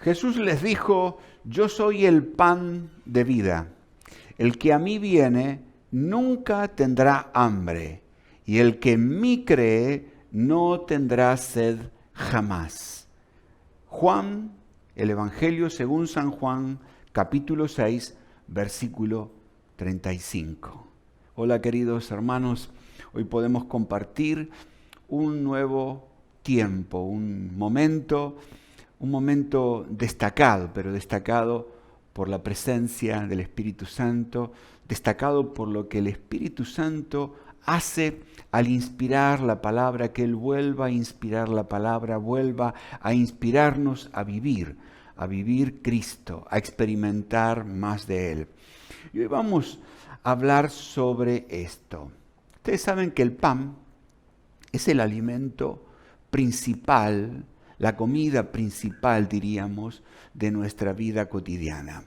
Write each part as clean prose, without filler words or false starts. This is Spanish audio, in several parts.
Jesús les dijo: yo soy el pan de vida. El que a mí viene nunca tendrá hambre, y el que en mí cree no tendrá sed jamás. Juan, el Evangelio según San Juan, capítulo 6, versículo 35. Hola queridos hermanos, hoy podemos compartir un nuevo tiempo, un momento destacado, pero destacado por la presencia del Espíritu Santo, destacado por lo que el Espíritu Santo hace al inspirar la palabra, que Él vuelva a inspirar la palabra, vuelva a inspirarnos a vivir Cristo, a experimentar más de Él. Y hoy vamos a hablar sobre esto. Ustedes saben que el pan es el alimento principal, la comida principal, diríamos, de nuestra vida cotidiana.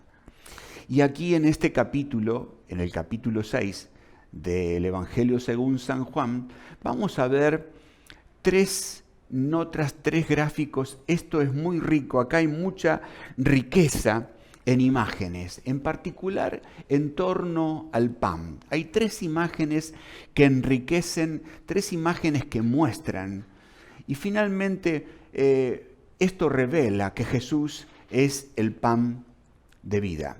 Y aquí en este capítulo, en el capítulo 6 del Evangelio según San Juan, vamos a ver tres gráficos. Esto es muy rico, acá hay mucha riqueza en imágenes, en particular en torno al pan. Hay tres imágenes que enriquecen, tres imágenes que muestran. Y finalmente esto revela que Jesús es el pan de vida.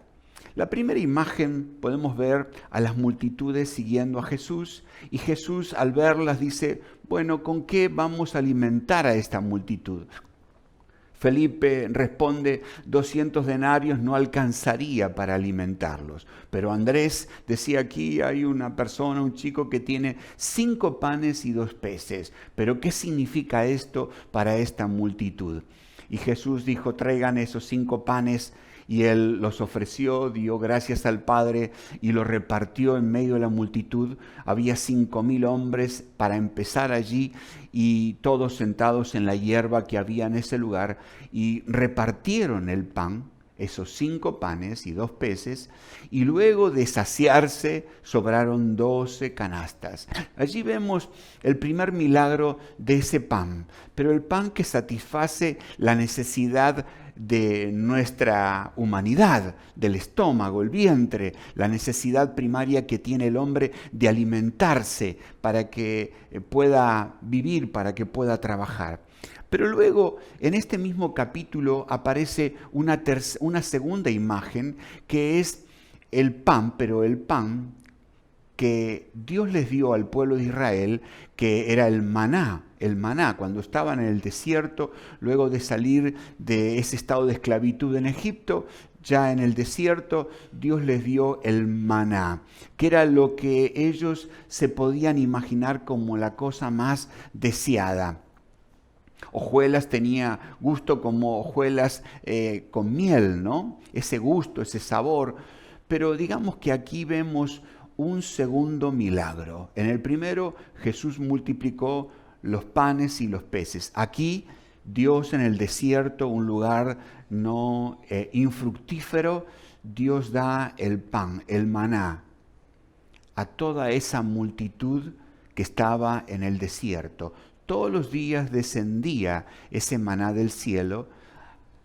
La primera imagen podemos ver a las multitudes siguiendo a Jesús, y Jesús al verlas dice: bueno, ¿con qué vamos a alimentar a esta multitud? Felipe responde: 200 denarios no alcanzaría para alimentarlos. Pero Andrés decía: aquí hay una persona, un chico que tiene 5 panes y 2 peces. ¿Pero qué significa esto para esta multitud? Y Jesús dijo: traigan esos 5 panes. Y él los ofreció, dio gracias al Padre y los repartió en medio de la multitud. Había 5,000 hombres para empezar allí, y todos sentados en la hierba que había en ese lugar, y repartieron el pan, esos 5 panes y 2 peces, y luego de saciarse sobraron 12 canastas. Allí vemos el primer milagro de ese pan, pero el pan que satisface la necesidad de nuestra humanidad, del estómago, el vientre, la necesidad primaria que tiene el hombre de alimentarse para que pueda vivir, para que pueda trabajar. Pero luego, en este mismo capítulo, aparece una segunda imagen, que es el pan, pero el pan que Dios les dio al pueblo de Israel, que era el maná, cuando estaban en el desierto, luego de salir de ese estado de esclavitud en Egipto. Ya en el desierto Dios les dio el maná, que era lo que ellos se podían imaginar como la cosa más deseada. Hojuelas tenía gusto como hojuelas con miel, ¿no? Ese gusto, ese sabor. Pero digamos que aquí vemos un segundo milagro. En el primero, Jesús multiplicó los panes y los peces. Aquí, Dios en el desierto, un lugar no infructífero, Dios da el pan, el maná, a toda esa multitud que estaba en el desierto. Todos los días descendía ese maná del cielo,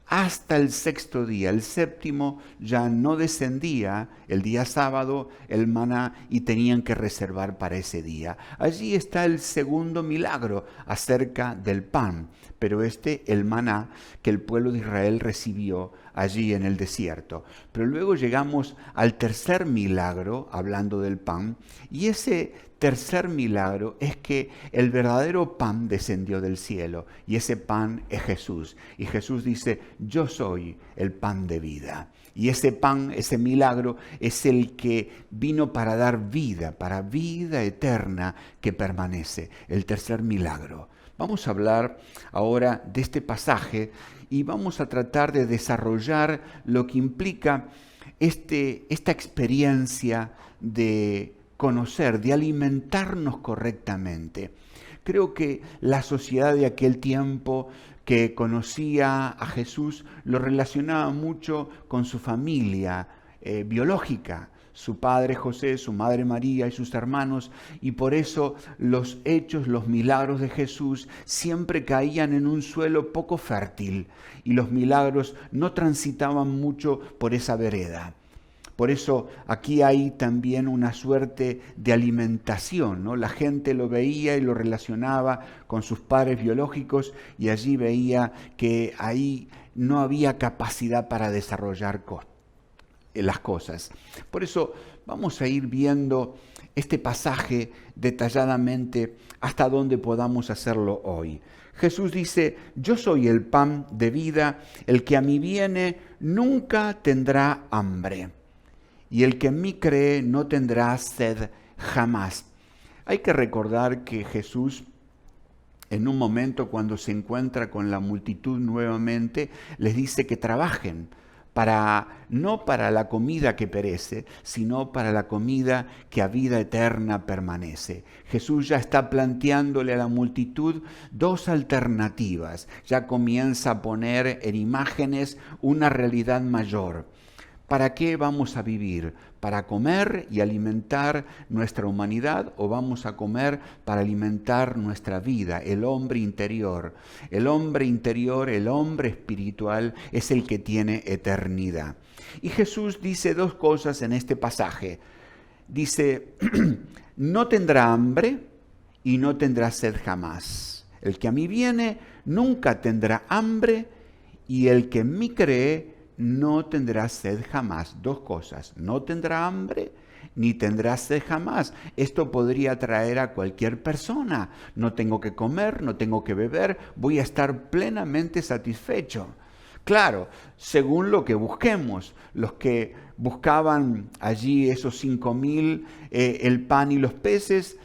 hasta el 6º día. El 7º ya no descendía, el día sábado, el maná, y tenían que reservar para ese día. Allí está el segundo milagro acerca del pan, pero el maná que el pueblo de Israel recibió allí en el desierto. Pero luego llegamos al tercer milagro, hablando del pan, y ese tercer milagro es que el verdadero pan descendió del cielo, y ese pan es Jesús. Y Jesús dice: yo soy el pan de vida. Y ese pan, ese milagro, es el que vino para dar vida, para vida eterna que permanece. El tercer milagro. Vamos a hablar ahora de este pasaje y vamos a tratar de desarrollar lo que implica esta experiencia de conocer, de alimentarnos correctamente. Creo que la sociedad de aquel tiempo que conocía a Jesús lo relacionaba mucho con su familia biológica, su padre José, su madre María y sus hermanos, y por eso los hechos, los milagros de Jesús siempre caían en un suelo poco fértil y los milagros no transitaban mucho por esa vereda. Por eso aquí hay también una suerte de alimentación, ¿no? La gente lo veía y lo relacionaba con sus padres biológicos y allí veía que ahí no había capacidad para desarrollar las cosas. Por eso vamos a ir viendo este pasaje detalladamente hasta donde podamos hacerlo hoy. Jesús dice, yo soy el pan de vida, el que a mí viene nunca tendrá hambre, y el que en mí cree no tendrá sed jamás. Hay que recordar que Jesús, en un momento cuando se encuentra con la multitud nuevamente, les dice que trabajen, no para la comida que perece, sino para la comida que a vida eterna permanece. Jesús ya está planteándole a la multitud dos alternativas, ya comienza a poner en imágenes una realidad mayor. ¿Para qué vamos a vivir? ¿Para comer y alimentar nuestra humanidad o vamos a comer para alimentar nuestra vida, el hombre interior? El hombre interior, el hombre espiritual es el que tiene eternidad. Y Jesús dice dos cosas en este pasaje. Dice, no tendrá hambre y no tendrá sed jamás. El que a mí viene nunca tendrá hambre y el que en mí cree no tendrá sed jamás. Dos cosas, no tendrá hambre ni tendrá sed jamás. Esto podría atraer a cualquier persona. No tengo que comer, no tengo que beber, voy a estar plenamente satisfecho. Claro, según lo que busquemos, los que buscaban allí esos 5,000, el pan y los peces,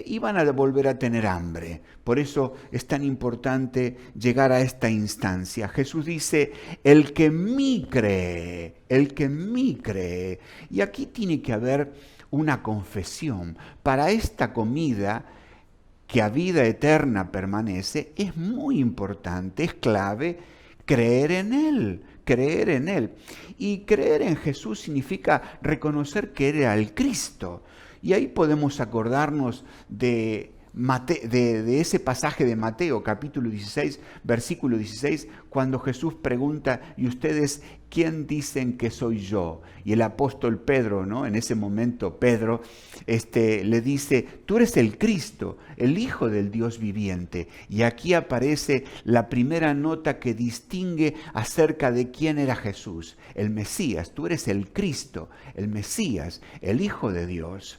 iban a volver a tener hambre. Por eso es tan importante llegar a esta instancia. Jesús dice, el que en mí cree, el que en mí cree. Y aquí tiene que haber una confesión. Para esta comida que a vida eterna permanece, es muy importante, es clave creer en Él, creer en Él. Y creer en Jesús significa reconocer que era el Cristo. Y ahí podemos acordarnos de ese pasaje de Mateo, capítulo 16, versículo 16, cuando Jesús pregunta, ¿y ustedes quién dicen que soy yo? Y el apóstol Pedro, ¿no? En ese momento Pedro le dice, tú eres el Cristo, el Hijo del Dios viviente. Y aquí aparece la primera nota que distingue acerca de quién era Jesús, el Mesías. Tú eres el Cristo, el Mesías, el Hijo de Dios.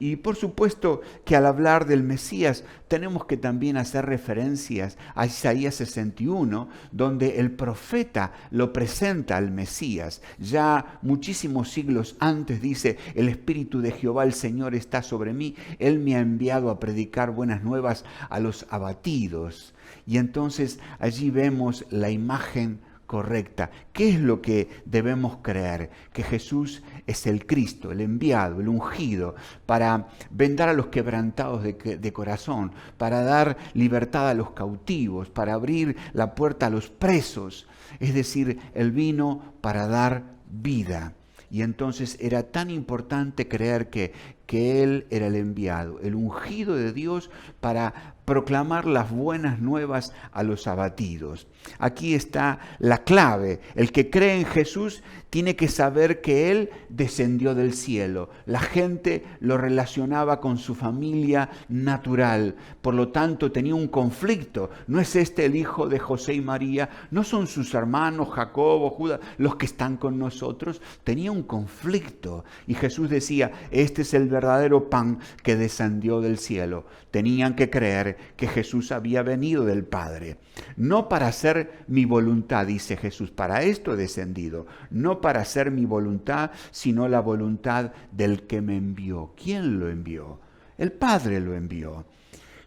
Y por supuesto que al hablar del Mesías tenemos que también hacer referencias a Isaías 61, donde el profeta lo presenta al Mesías. Ya muchísimos siglos antes dice, el Espíritu de Jehová el Señor está sobre mí, Él me ha enviado a predicar buenas nuevas a los abatidos. Y entonces allí vemos la imagen correcta. ¿Qué es lo que debemos creer? Que Jesús es el Cristo, el enviado, el ungido, para vendar a los quebrantados de corazón, para dar libertad a los cautivos, para abrir la puerta a los presos. Es decir, Él vino para dar vida. Y entonces era tan importante creer que Él era el enviado, el ungido de Dios para proclamar las buenas nuevas a los abatidos. Aquí está la clave. El que cree en Jesús tiene que saber que Él descendió del cielo. La gente lo relacionaba con su familia natural. Por lo tanto, tenía un conflicto. ¿No es este el hijo de José y María? ¿No son sus hermanos Jacobo, Judas, los que están con nosotros? Tenía un conflicto. Y Jesús decía, este es el verdadero pan que descendió del cielo. Tenían que creer que Jesús había venido del Padre. No para hacer mi voluntad, dice Jesús, para esto he descendido. No para hacer mi voluntad, sino la voluntad del que me envió. ¿Quién lo envió? El Padre lo envió.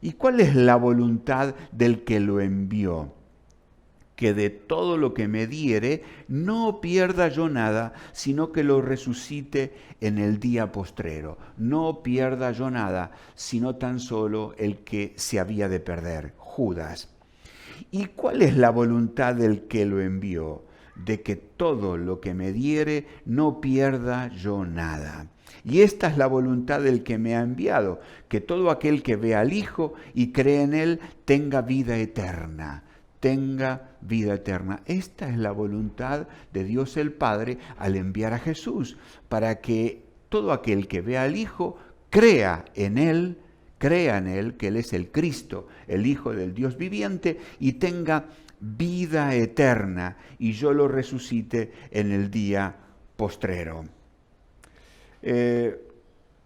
¿Y cuál es la voluntad del que lo envió? Que de todo lo que me diere, no pierda yo nada, sino que lo resucite en el día postrero. No pierda yo nada, sino tan solo el que se había de perder, Judas. ¿Y cuál es la voluntad del que lo envió? de que todo lo que me diere no pierda yo nada. Y esta es la voluntad del que me ha enviado, que todo aquel que vea al Hijo y cree en Él tenga vida eterna. Tenga vida eterna. Esta es la voluntad de Dios el Padre al enviar a Jesús, para que todo aquel que vea al Hijo crea en Él, que Él es el Cristo, el Hijo del Dios viviente, y tenga vida eterna, y yo lo resucite en el día postrero.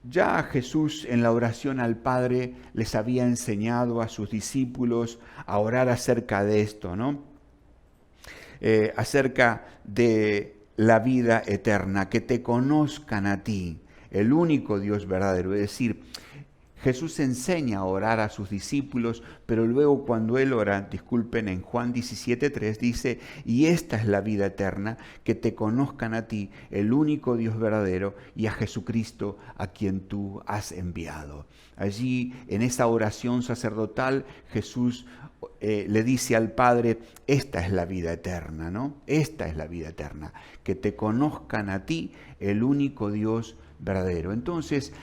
Ya Jesús en la oración al Padre les había enseñado a sus discípulos a orar acerca de esto, ¿no? Acerca de la vida eterna, que te conozcan a ti, el único Dios verdadero. Es decir, Jesús enseña a orar a sus discípulos, pero luego cuando Él ora, en Juan 17:3 dice, y esta es la vida eterna, que te conozcan a ti, el único Dios verdadero, y a Jesucristo a quien tú has enviado. Allí, en esa oración sacerdotal, Jesús le dice al Padre, esta es la vida eterna, ¿no? Esta es la vida eterna, que te conozcan a ti, el único Dios verdadero. Entonces,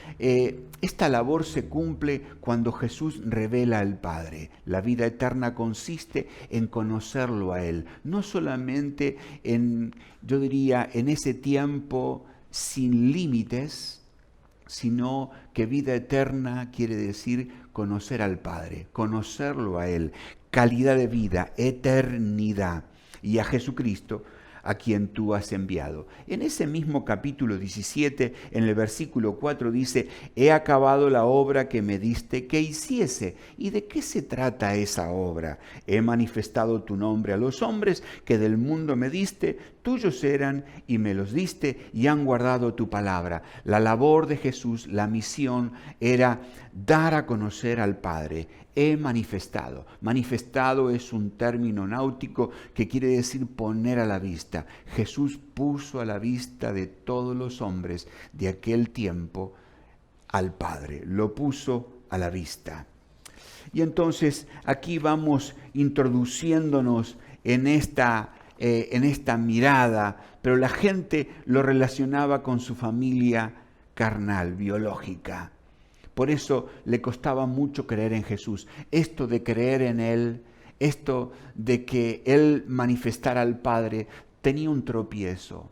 esta labor se cumple cuando Jesús revela al Padre. La vida eterna consiste en conocerlo a Él, no solamente en ese tiempo sin límites, sino que vida eterna quiere decir conocer al Padre, conocerlo a Él, calidad de vida, eternidad, y a Jesucristo, a quien tú has enviado. En ese mismo capítulo 17, en el versículo 4 dice, he acabado la obra que me diste que hiciese. ¿Y de qué se trata esa obra? He manifestado tu nombre a los hombres que del mundo me diste, tuyos eran y me los diste y han guardado tu palabra. La labor de Jesús, la misión era dar a conocer al Padre. He manifestado. Manifestado es un término náutico que quiere decir poner a la vista. Jesús puso a la vista de todos los hombres de aquel tiempo al Padre. Lo puso a la vista. Y entonces aquí vamos introduciéndonos en esta mirada, pero la gente lo relacionaba con su familia carnal, biológica. Por eso le costaba mucho creer en Jesús. Esto de creer en Él, esto de que Él manifestara al Padre, tenía un tropiezo,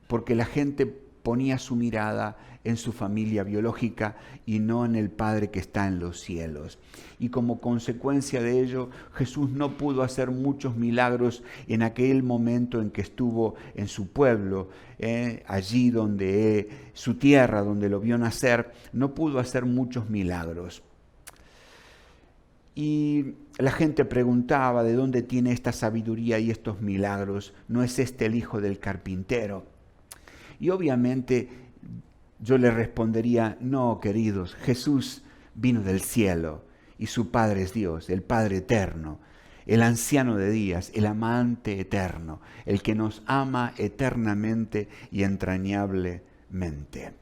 porque la gente ponía su mirada en su familia biológica y no en el Padre que está en los cielos. Y como consecuencia de ello, Jesús no pudo hacer muchos milagros en aquel momento en que estuvo en su pueblo, allí donde su tierra, donde lo vio nacer, no pudo hacer muchos milagros. Y la gente preguntaba, ¿de dónde tiene esta sabiduría y estos milagros? ¿No es este el hijo del carpintero? Y obviamente yo le respondería, no, queridos, Jesús vino del cielo y su Padre es Dios, el Padre eterno, el anciano de días, el amante eterno, el que nos ama eternamente y entrañablemente.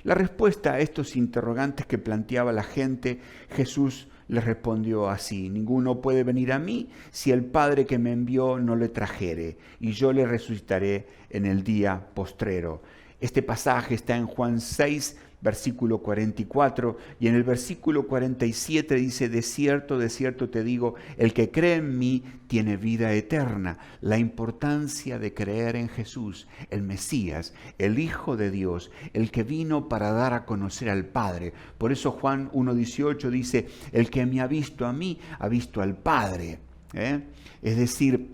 La respuesta a estos interrogantes que planteaba la gente, Jesús les respondió así, ninguno puede venir a mí si el Padre que me envió no le trajere, y yo le resucitaré en el día postrero. Este pasaje está en Juan 6, versículo 44, y en el versículo 47 dice, de cierto te digo, el que cree en mí tiene vida eterna. La importancia de creer en Jesús, el Mesías, el Hijo de Dios, el que vino para dar a conocer al Padre. Por eso Juan 1:18 dice, el que me ha visto a mí, ha visto al Padre. Es decir,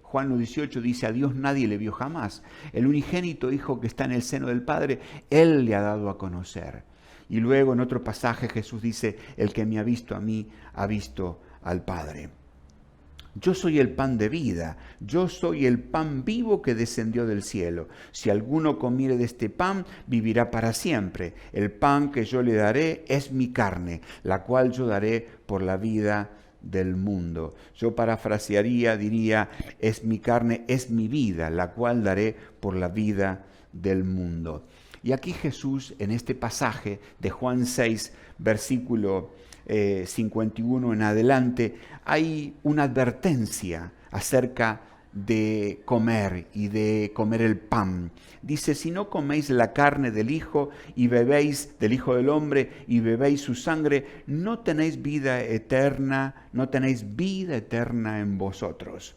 Juan 1:18 dice, a Dios nadie le vio jamás. El unigénito Hijo que está en el seno del Padre, Él le ha dado a conocer. Y luego en otro pasaje Jesús dice, el que me ha visto a mí, ha visto al Padre. Yo soy el pan de vida, yo soy el pan vivo que descendió del cielo. Si alguno comiere de este pan, vivirá para siempre. El pan que yo le daré es mi carne, la cual yo daré por la vida del mundo. Yo parafrasearía, diría, es mi carne, es mi vida, la cual daré por la vida del mundo. Y aquí Jesús, en este pasaje de Juan 6, versículo 51 en adelante, hay una advertencia acerca de comer y de comer el pan. Dice, si no coméis la carne del Hijo y bebéis del Hijo del Hombre y bebéis su sangre, no tenéis vida eterna, no tenéis vida eterna en vosotros.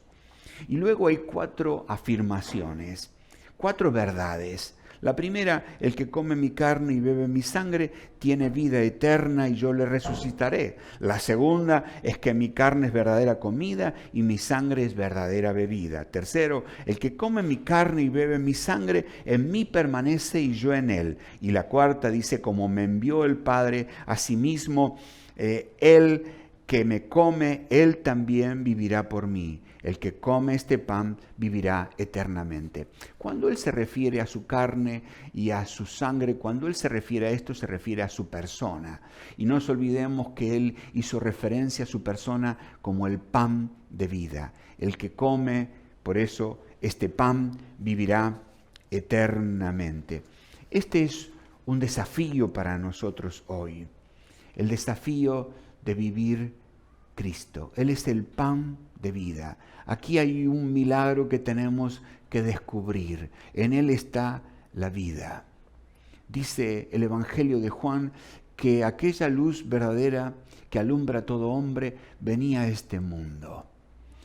Y luego hay 4 afirmaciones, 4 verdades. La primera, el que come mi carne y bebe mi sangre tiene vida eterna y yo le resucitaré. La segunda es que mi carne es verdadera comida y mi sangre es verdadera bebida. Tercero, el que come mi carne y bebe mi sangre, en mí permanece y yo en él. Y la cuarta dice, como me envió el Padre, asimismo, él que me come, él también vivirá por mí. El que come este pan vivirá eternamente. Cuando él se refiere a su carne y a su sangre, cuando él se refiere a esto, se refiere a su persona. Y no nos olvidemos que él hizo referencia a su persona como el pan de vida. El que come, por eso, este pan vivirá eternamente. Este es un desafío para nosotros hoy. El desafío de vivir Cristo. Él es el pan de vida. Aquí hay un milagro que tenemos que descubrir. En Él está la vida. Dice el Evangelio de Juan que aquella luz verdadera que alumbra a todo hombre venía a este mundo.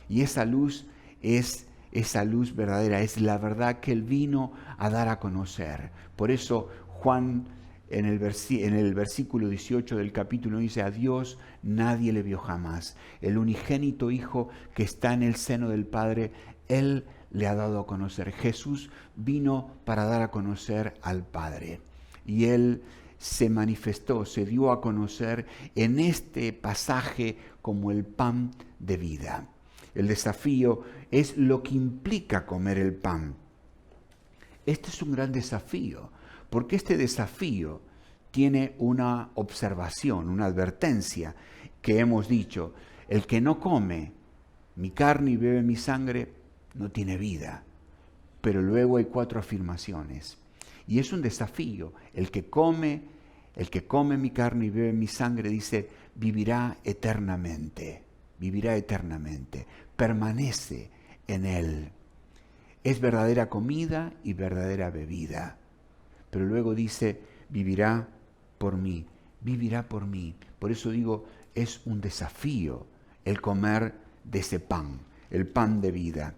Y esa luz es esa luz verdadera, es la verdad que Él vino a dar a conocer. Por eso Juan en el versículo 18 del capítulo dice, a Dios nadie le vio jamás. El unigénito Hijo que está en el seno del Padre, Él le ha dado a conocer. Jesús vino para dar a conocer al Padre. Y Él se manifestó, se dio a conocer en este pasaje como el pan de vida. El desafío es lo que implica comer el pan. Este es un gran desafío, porque este desafío tiene una observación, una advertencia que hemos dicho. El que no come mi carne y bebe mi sangre no tiene vida. Pero luego hay 4 afirmaciones. Y es un desafío. El que come mi carne y bebe mi sangre, dice, vivirá eternamente. Vivirá eternamente. Permanece en él. Es verdadera comida y verdadera bebida. Pero luego dice, vivirá por mí, vivirá por mí. Por eso digo, es un desafío el comer de ese pan, el pan de vida.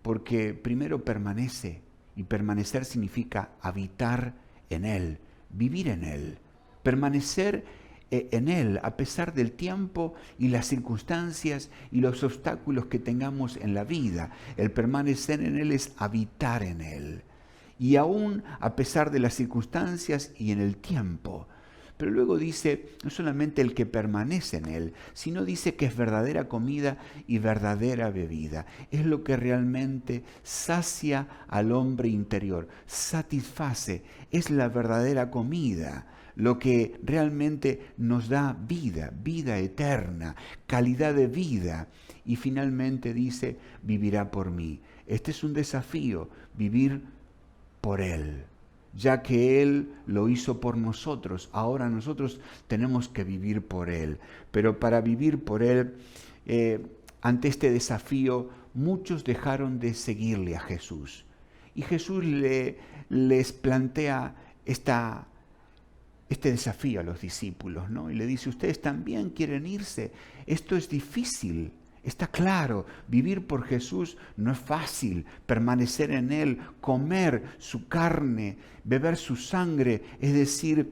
Porque primero permanece, y permanecer significa habitar en Él, vivir en Él, permanecer en Él a pesar del tiempo y las circunstancias y los obstáculos que tengamos en la vida. El permanecer en Él es habitar en Él. Y aún a pesar de las circunstancias y en el tiempo. Pero luego dice, no solamente el que permanece en él, sino dice que es verdadera comida y verdadera bebida. Es lo que realmente sacia al hombre interior, satisface, es la verdadera comida, lo que realmente nos da vida, vida eterna, calidad de vida. Y finalmente dice, vivirá por mí. Este es un desafío, vivir por Él, ya que Él lo hizo por nosotros. Ahora nosotros tenemos que vivir por Él. Pero para vivir por Él, ante este desafío, muchos dejaron de seguirle a Jesús. Y Jesús les plantea este desafío a los discípulos, ¿no? Y le dice, ustedes también quieren irse. Esto es difícil. Está claro, vivir por Jesús no es fácil, permanecer en Él, comer su carne, beber su sangre, es decir,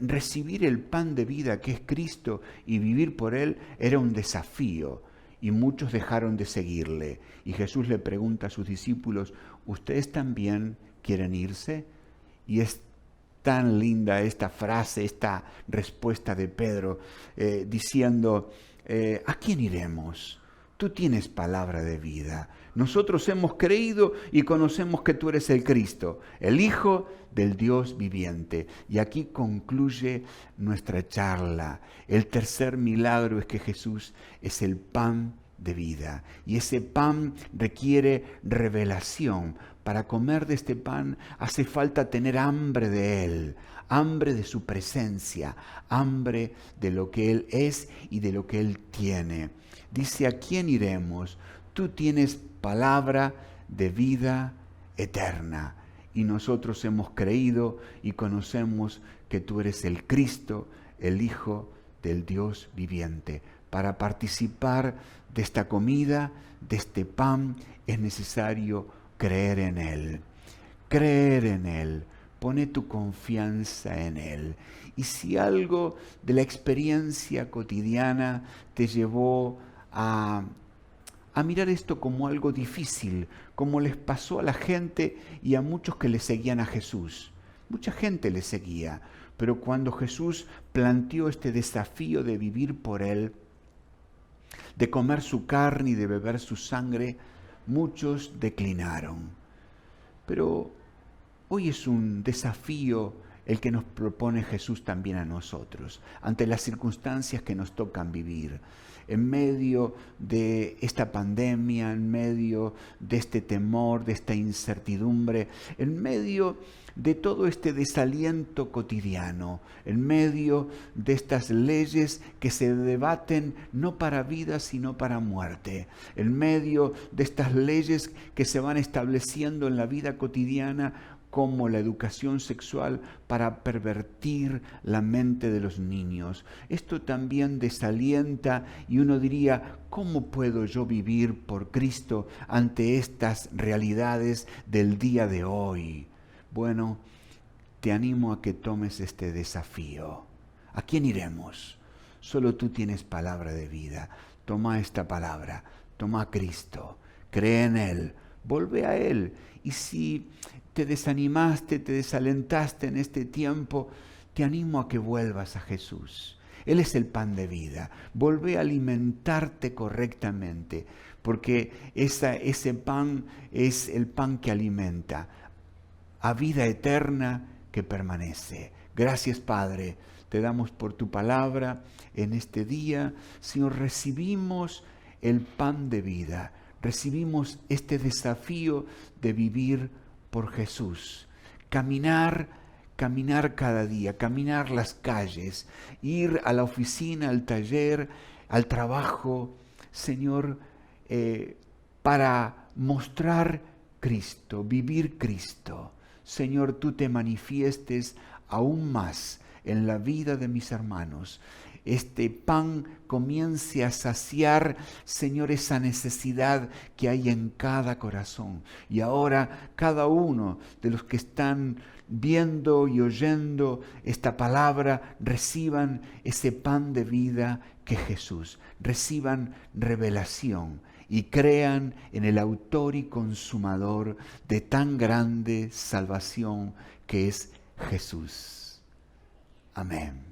recibir el pan de vida que es Cristo y vivir por Él era un desafío y muchos dejaron de seguirle. Y Jesús le pregunta a sus discípulos, ¿ustedes también quieren irse? Y es tan linda esta frase, esta respuesta de Pedro, diciendo, ¿a quién iremos? Tú tienes palabra de vida. Nosotros hemos creído y conocemos que tú eres el Cristo, el Hijo del Dios viviente. Y aquí concluye nuestra charla. El tercer milagro es que Jesús es el pan de vida. Y ese pan requiere revelación. Para comer de este pan hace falta tener hambre de Él, hambre de su presencia, hambre de lo que Él es y de lo que Él tiene. Dice, ¿a quién iremos? Tú tienes palabra de vida eterna y nosotros hemos creído y conocemos que tú eres el Cristo, el Hijo del Dios viviente. Para participar de esta comida, de este pan, es necesario creer en Él. Creer en Él. Pone tu confianza en Él. Y si algo de la experiencia cotidiana te llevó a mirar esto como algo difícil, como les pasó a la gente y a muchos que le seguían a Jesús. Mucha gente le seguía, pero cuando Jesús planteó este desafío de vivir por Él, de comer su carne y de beber su sangre, muchos declinaron. Pero hoy es un desafío el que nos propone Jesús también a nosotros, ante las circunstancias que nos tocan vivir. En medio de esta pandemia, en medio de este temor, de esta incertidumbre, en medio de todo este desaliento cotidiano, en medio de estas leyes que se debaten no para vida sino para muerte, en medio de estas leyes que se van estableciendo en la vida cotidiana, como la educación sexual para pervertir la mente de los niños. Esto también desalienta y uno diría, ¿cómo puedo yo vivir por Cristo ante estas realidades del día de hoy? Bueno, te animo a que tomes este desafío. ¿A quién iremos? Solo tú tienes palabra de vida. Toma esta palabra, toma a Cristo, cree en Él, vuelve a Él. Y si te desanimaste, te desalentaste en este tiempo, te animo a que vuelvas a Jesús. Él es el pan de vida. Vuelve a alimentarte correctamente, porque ese pan es el pan que alimenta a vida eterna que permanece. Gracias, Padre, te damos por tu palabra en este día. Señor, recibimos el pan de vida. Recibimos este desafío de vivir por Jesús, caminar cada día, caminar las calles, ir a la oficina, al taller, al trabajo, Señor, para mostrar Cristo, vivir Cristo. Señor, tú te manifiestes aún más en la vida de mis hermanos. Este pan comience a saciar, Señor, esa necesidad que hay en cada corazón. Y ahora cada uno de los que están viendo y oyendo esta palabra, reciban ese pan de vida que es Jesús. Reciban revelación y crean en el autor y consumador de tan grande salvación que es Jesús. Amén.